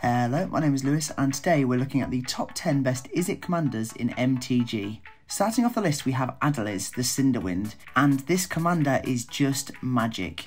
Hello, my name is Lewis and today we're looking at the top 10 best Izzet commanders in MTG. Starting off the list we have Adeliz, the Cinderwind, and this commander is just magic.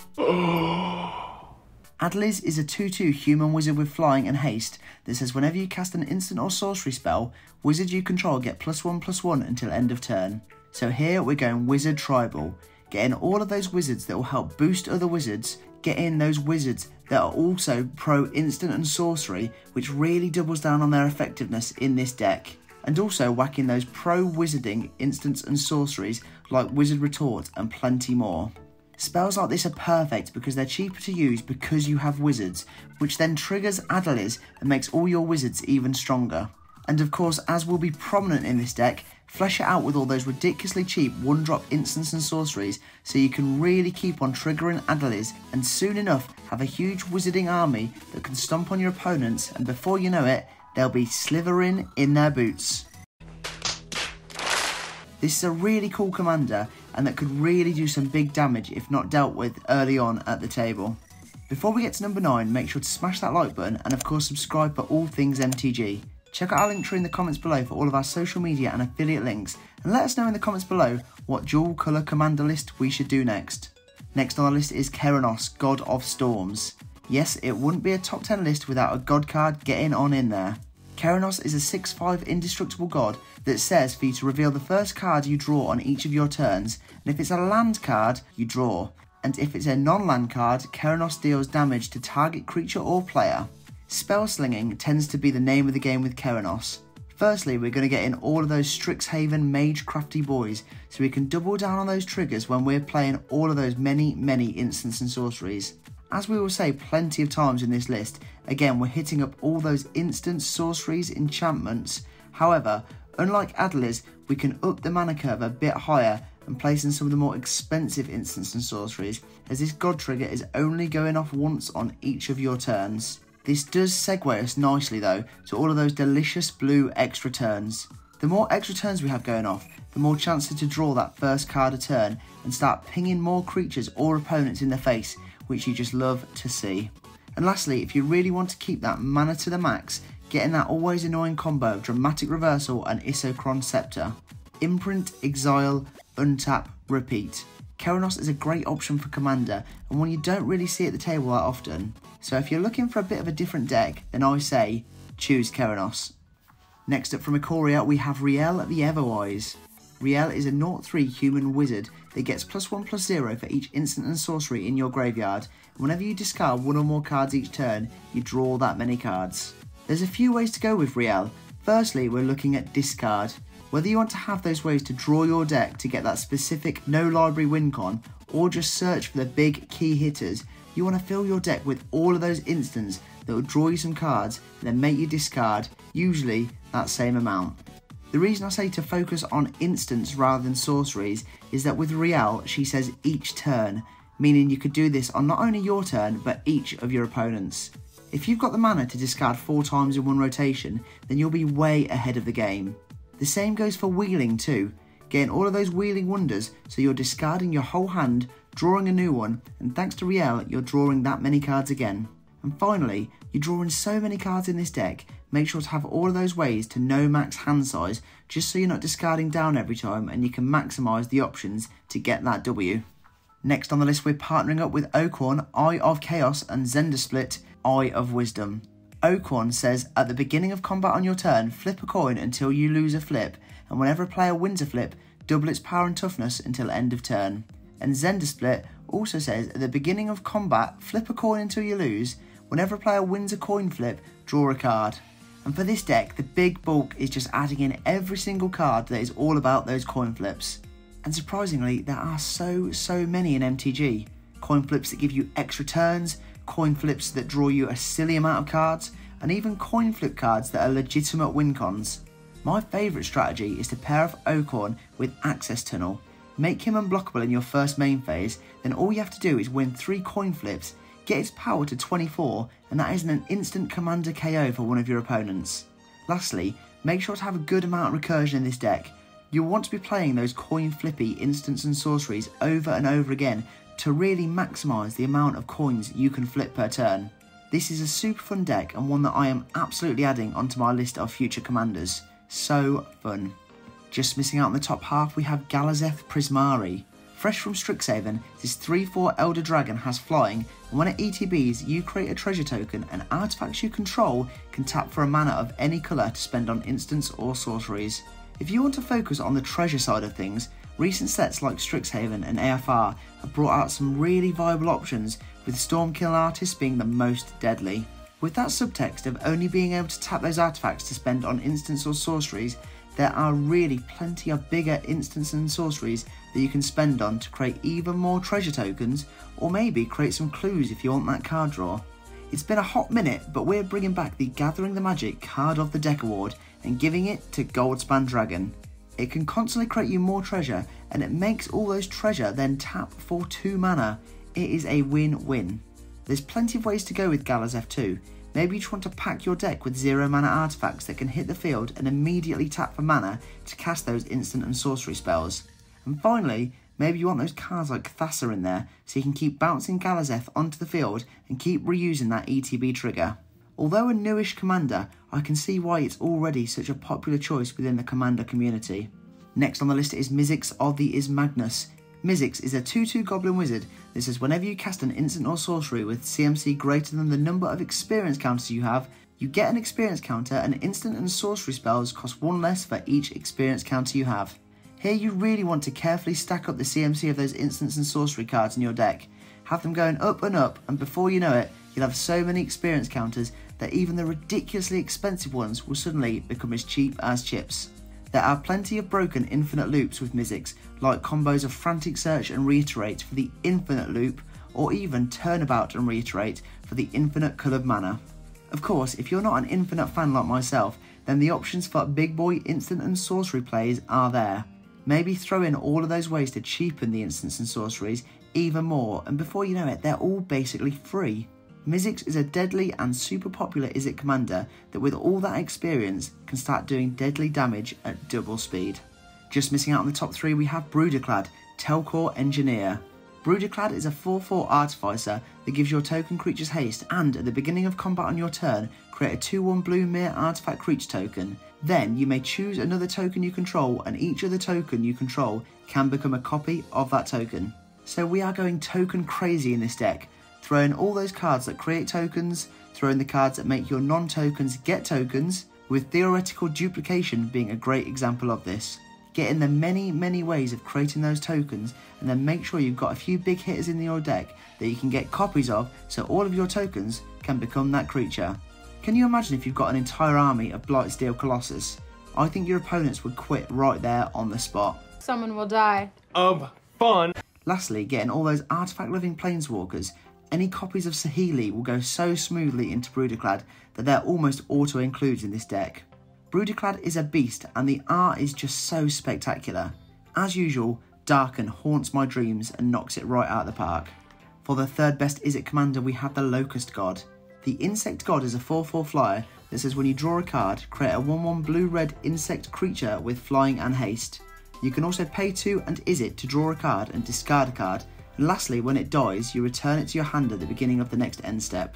Adeliz is a 2/2 human wizard with flying and haste that says whenever you cast an instant or sorcery spell, wizards you control get +1/+1 until end of turn. So here we're going wizard tribal, getting all of those wizards that will help boost other wizards, get in those wizards that are also pro instant and sorcery, which really doubles down on their effectiveness in this deck, and also whacking those pro wizarding instants and sorceries like Wizard Retort and plenty more. Spells like this are perfect because they're cheaper to use because you have wizards, which then triggers Adeliz and makes all your wizards even stronger. And of course, as will be prominent in this deck, flesh it out with all those ridiculously cheap 1-drop instants and sorceries so you can really keep on triggering Adeliz and soon enough have a huge wizarding army that can stomp on your opponents, and before you know it, they'll be slithering in their boots. This is a really cool commander and that could really do some big damage if not dealt with early on at the table. Before we get to number 9, make sure to smash that like button and of course subscribe for all things MTG. Check out our link tree in the comments below for all of our social media and affiliate links, and let us know in the comments below what dual colour commander list we should do next. Next on the list is Keranos, God of Storms. Yes, it wouldn't be a top 10 list without a god card getting on in there. Keranos is a 6/5 indestructible god that says for you to reveal the first card you draw on each of your turns, and if it's a land card, you draw. And if it's a non-land card, Keranos deals damage to target creature or player. Spell slinging tends to be the name of the game with Keranos. Firstly, we're going to get in all of those Strixhaven mage crafty boys so we can double down on those triggers when we're playing all of those many instants and sorceries. As we will say plenty of times in this list, again we're hitting up all those instants, sorceries, enchantments. However, unlike Adeliz, we can up the mana curve a bit higher and place in some of the more expensive instants and sorceries, as this god trigger is only going off once on each of your turns. This does segue us nicely though to all of those delicious blue extra turns. The more extra turns we have going off, the more chances to draw that first card a turn and start pinging more creatures or opponents in the face, which you just love to see. And lastly, if you really want to keep that mana to the max, getting that always annoying combo of Dramatic Reversal and Isochron Scepter. Imprint, Exile, Untap, Repeat. Keranos is a great option for commander and one you don't really see at the table that often. So if you're looking for a bit of a different deck, then I say choose Keranos. Next up from Ikoria we have Riel the Everwise. Riel is a 0/3 human wizard that gets +1/+0 for each instant and sorcery in your graveyard, and whenever you discard one or more cards each turn, you draw that many cards. There's a few ways to go with Riel. Firstly, we're looking at discard. Whether you want to have those ways to draw your deck to get that specific no library win con, or just search for the big key hitters, you want to fill your deck with all of those instants that will draw you some cards and then make you discard, usually that same amount. The reason I say to focus on instants rather than sorceries is that with Riel, she says each turn, meaning you could do this on not only your turn, but each of your opponents. If you've got the mana to discard 4 times in one rotation, then you'll be way ahead of the game. The same goes for wheeling too, getting all of those wheeling wonders so you're discarding your whole hand, drawing a new one, and thanks to Riel, you're drawing that many cards again. And finally, you're drawing so many cards in this deck, make sure to have all of those ways to no max hand size, just so you're not discarding down every time and you can maximise the options to get that W. Next on the list we're partnering up with Ocon, Eye of Chaos, and Zendsplit, Eye of Wisdom. Ocon says at the beginning of combat on your turn, flip a coin until you lose a flip, and whenever a player wins a flip, double its power and toughness until end of turn. And Zendsplit also says at the beginning of combat, flip a coin until you lose, whenever a player wins a coin flip, draw a card. And for this deck, the big bulk is just adding in every single card that is all about those coin flips. And surprisingly, there are so many in MTG. Coin flips that give you extra turns, coin flips that draw you a silly amount of cards, and even coin flip cards that are legitimate win cons. My favourite strategy is to pair off Ocon with Access Tunnel. Make him unblockable in your first main phase, then all you have to do is win 3 coin flips, get its power to 24, and that is an instant commander KO for one of your opponents. Lastly, make sure to have a good amount of recursion in this deck. You'll want to be playing those coin flippy instants and sorceries over and over again to really maximise the amount of coins you can flip per turn. This is a super fun deck and one that I am absolutely adding onto my list of future commanders. So fun. Just missing out on the top half we have Galazeth Prismari. Fresh from Strixhaven, this 3/4 Elder Dragon has flying, and when it ETBs you create a treasure token and artifacts you control can tap for a mana of any colour to spend on instants or sorceries. If you want to focus on the treasure side of things, recent sets like Strixhaven and AFR have brought out some really viable options, with Stormkill Artist being the most deadly. With that subtext of only being able to tap those artifacts to spend on instants or sorceries, there are really plenty of bigger instants and sorceries that you can spend on to create even more treasure tokens, or maybe create some clues if you want that card draw. It's been a hot minute, but we're bringing back the Gathering the Magic Card of the Deck award and giving it to Goldspan Dragon. It can constantly create you more treasure, and it makes all those treasure then tap for 2 mana. It is a win-win. There's plenty of ways to go with Galazeth too. Maybe you just want to pack your deck with 0 mana artifacts that can hit the field and immediately tap for mana to cast those instant and sorcery spells. And finally, maybe you want those cards like Thassa in there so you can keep bouncing Galazeth onto the field and keep reusing that ETB trigger. Although a newish commander, I can see why it's already such a popular choice within the commander community. Next on the list is Magix of the Ismagnus. Magix is a 2/2 goblin wizard that says whenever you cast an instant or sorcery with CMC greater than the number of experience counters you have, you get an experience counter, and instant and sorcery spells cost 1 less for each experience counter you have. Here you really want to carefully stack up the CMC of those instants and sorcery cards in your deck. Have them going up, and before you know it, you'll have so many experience counters that even the ridiculously expensive ones will suddenly become as cheap as chips. There are plenty of broken infinite loops with Magix, like combos of Frantic Search and Reiterate for the infinite loop, or even Turnabout and Reiterate for the infinite coloured mana. Of course, if you're not an infinite fan like myself, then the options for big boy instant and sorcery plays are there. Maybe throw in all of those ways to cheapen the instants and sorceries even more, and before you know it, they're all basically free. Magix is a deadly and super popular Izzet commander that with all that experience can start doing deadly damage at double speed. Just missing out on the top 3 we have Brutalclad, Telcore Engineer. Brutalclad is a 4/4 artificer that gives your token creatures haste, and at the beginning of combat on your turn, create a 2/1 blue mirror artifact creature token. Then you may choose another token you control, and each other token you control can become a copy of that token. So we are going token crazy in this deck. Throw in all those cards that create tokens, throw in the cards that make your non-tokens get tokens, with theoretical duplication being a great example of this. Get in the many ways of creating those tokens, and then make sure you've got a few big hitters in your deck that you can get copies of so all of your tokens can become that creature. Can you imagine if you've got an entire army of Blightsteel Colossus? I think your opponents would quit right there on the spot. Someone will die. Of fun. Lastly, getting all those artifact-loving planeswalkers. Any copies of Saheeli will go so smoothly into Brutalclad that they're almost auto-included in this deck. Brutalclad is a beast, and the art is just so spectacular. As usual, Darken haunts my dreams and knocks it right out of the park. For the third best Izzet commander we have the Locust God. The Insect God is a 4/4 flyer that says when you draw a card, create a 1/1 blue-red insect creature with flying and haste. You can also pay 2 and Izzet to draw a card and discard a card, and lastly, when it dies, you return it to your hand at the beginning of the next end step.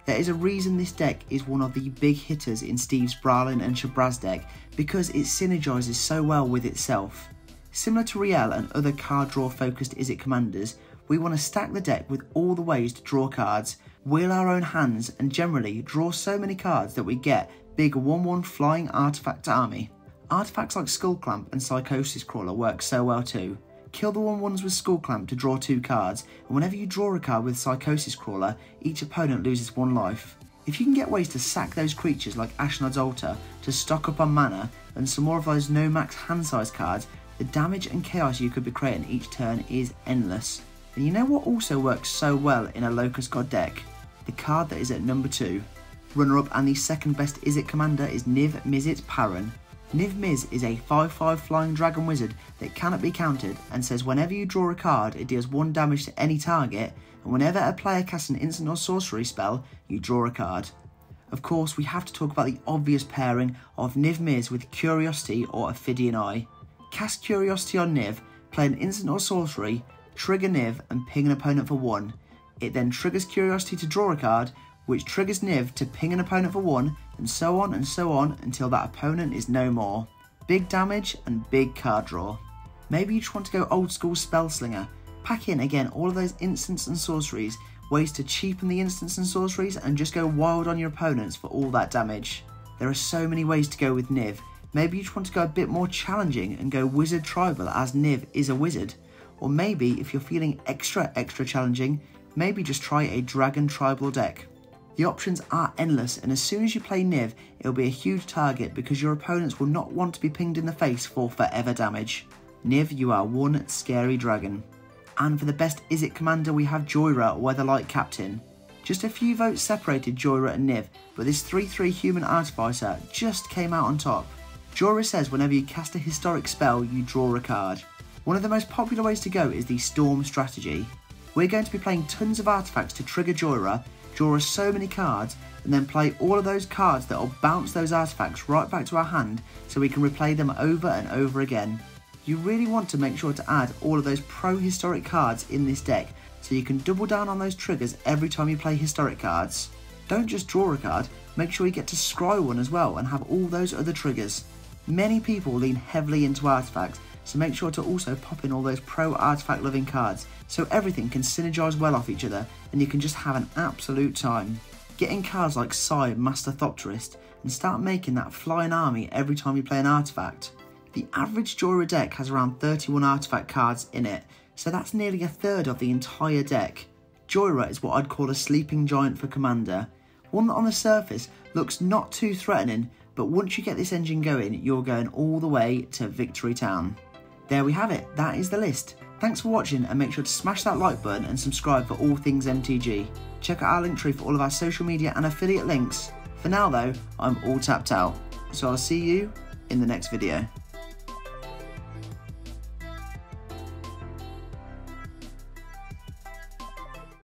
There is a reason this deck is one of the big hitters in Steve's Bralin and Shabraz deck, because it synergises so well with itself. Similar to Riel and other card draw focused Izzet commanders, we want to stack the deck with all the ways to draw cards, wheel our own hands, and generally draw so many cards that we get big 1/1 flying artifact army. Artifacts like Skullclamp and Psychosis Crawler work so well too. Kill the 1/1s with Skullclamp to draw 2 cards, and whenever you draw a card with Psychosis Crawler, each opponent loses 1 life. If you can get ways to sack those creatures like Ashnod's Altar to stock up on mana, and some more of those no-max hand size cards, the damage and chaos you could be creating each turn is endless. And you know what also works so well in a Locust God deck? The card that is at number 2. Runner-up and the second best Izzet commander is Niv Mizzet Parran. Niv Miz is a 5/5 flying dragon wizard that cannot be countered and says whenever you draw a card it deals 1 damage to any target, and whenever a player casts an instant or sorcery spell you draw a card. Of course we have to talk about the obvious pairing of Niv Miz with Curiosity or Ophidian Eye. Cast Curiosity on Niv, play an instant or sorcery, trigger Niv and ping an opponent for 1. It then triggers Curiosity to draw a card, which triggers Niv to ping an opponent for 1, and so on until that opponent is no more. Big damage and big card draw. Maybe you just want to go old school Spellslinger. Pack in again all of those instants and sorceries, ways to cheapen the instants and sorceries and just go wild on your opponents for all that damage. There are so many ways to go with Niv. Maybe you just want to go a bit more challenging and go Wizard Tribal, as Niv is a wizard. Or maybe if you're feeling extra challenging, maybe just try a Dragon Tribal deck. The options are endless, and as soon as you play Niv, it'll be a huge target because your opponents will not want to be pinged in the face for forever damage. Niv, you are one scary dragon. And for the best Izzet commander, we have Joyra, Weatherlight Captain. Just a few votes separated Joyra and Niv, but this 3/3 human artificer just came out on top. Joyra says whenever you cast a historic spell, you draw a card. One of the most popular ways to go is the Storm strategy. We're going to be playing tons of artifacts to trigger Joyra, draw us so many cards, and then play all of those cards that will bounce those artifacts right back to our hand so we can replay them over and over again. You really want to make sure to add all of those pro-historic cards in this deck so you can double down on those triggers every time you play historic cards. Don't just draw a card, make sure you get to scry one as well and have all those other triggers. Many people lean heavily into artifacts, so make sure to also pop in all those pro-artifact loving cards so everything can synergise well off each other and you can just have an absolute time. Get in cards like Sai, Master Thopterist, and start making that flying army every time you play an artifact. The average Joyra deck has around 31 artifact cards in it, so that's nearly a third of the entire deck. Joyra is what I'd call a sleeping giant for commander, one that on the surface looks not too threatening, but once you get this engine going, you're going all the way to Victory Town. There we have it, that is the list. Thanks for watching, and make sure to smash that like button and subscribe for all things MTG. Check out our link tree for all of our social media and affiliate links. For now though, I'm all tapped out, so I'll see you in the next video.